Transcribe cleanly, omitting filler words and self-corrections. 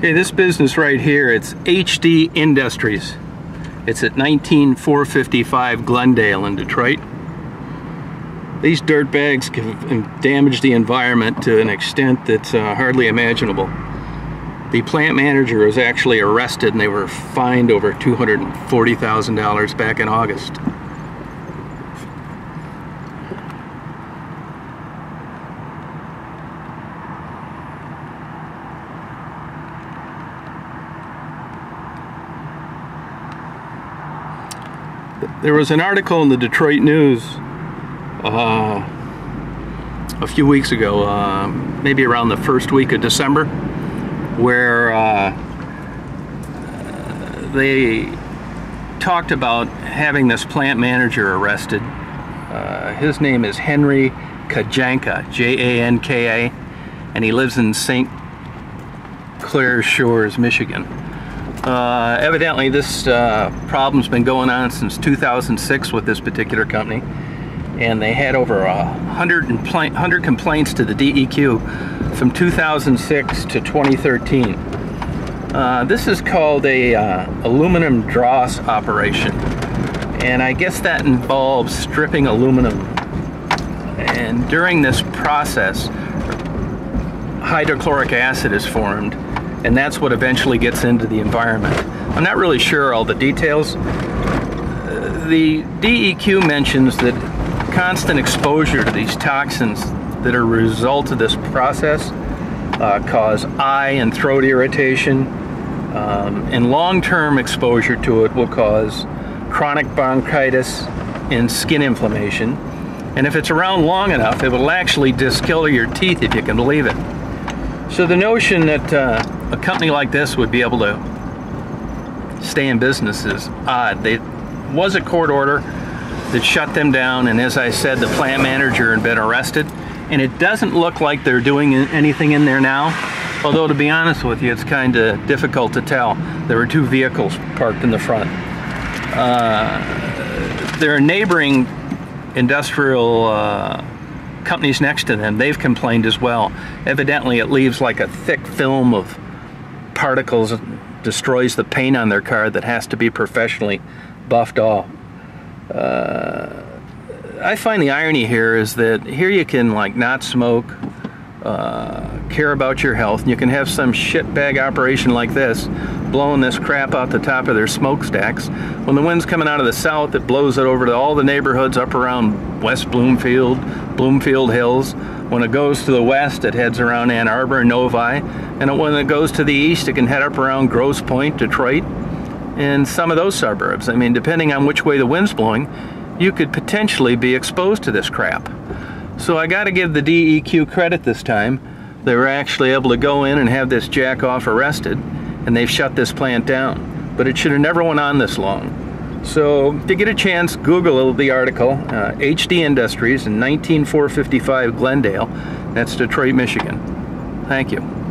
Okay, this business right here, it's HD Industries. It's at 19455 Glendale in Detroit. These dirt bags have damaged the environment to an extent that's hardly imaginable. The plant manager was actually arrested and they were fined over $240,000 back in August. There was an article in the Detroit News a few weeks ago, maybe around the first week of December, where they talked about having this plant manager arrested. His name is Henry Kajanka, J-A-N-K-A, and he lives in St. Clair Shores, Michigan. Evidently this problem's been going on since 2006 with this particular company, and they had over 100 complaints to the DEQ from 2006 to 2013. This is called a aluminum dross operation, and I guess that involves stripping aluminum, and during this process hydrochloric acid is formed, and that's what eventually gets into the environment. I'm not really sure all the details. The DEQ mentions that constant exposure to these toxins that are a result of this process cause eye and throat irritation, and long-term exposure to it will cause chronic bronchitis and skin inflammation. And if it's around long enough, it will actually discolor your teeth, if you can believe it. So the notion that a company like this would be able to stay in business is odd. There was a court order that shut them down, and as I said, the plant manager had been arrested, and it doesn't look like they're doing anything in there now, although to be honest with you, it's kind of difficult to tell. There were two vehicles parked in the front. There are neighboring industrial companies next to them. They've complained as well. Evidently it leaves like a thick film of particles, destroys the paint on their car that has to be professionally buffed off. I find the irony here is that here you can like not smoke, care about your health, and you can have some shitbag operation like this blowing this crap out the top of their smokestacks. When the wind's coming out of the south, it blows it over to all the neighborhoods up around West Bloomfield Hills. When it goes to the west, it heads around Ann Arbor and Novi, and when it goes to the east, it can head up around Grosse Pointe, Detroit, and some of those suburbs. I mean, depending on which way the wind's blowing, you could potentially be exposed to this crap. So I got to give the DEQ credit this time. They were actually able to go in and have this jack-off arrested, and they've shut this plant down. But it should have never went on this long. So if you get a chance, Google the article, HD Industries in 19455 Glendale. That's Detroit, Michigan. Thank you.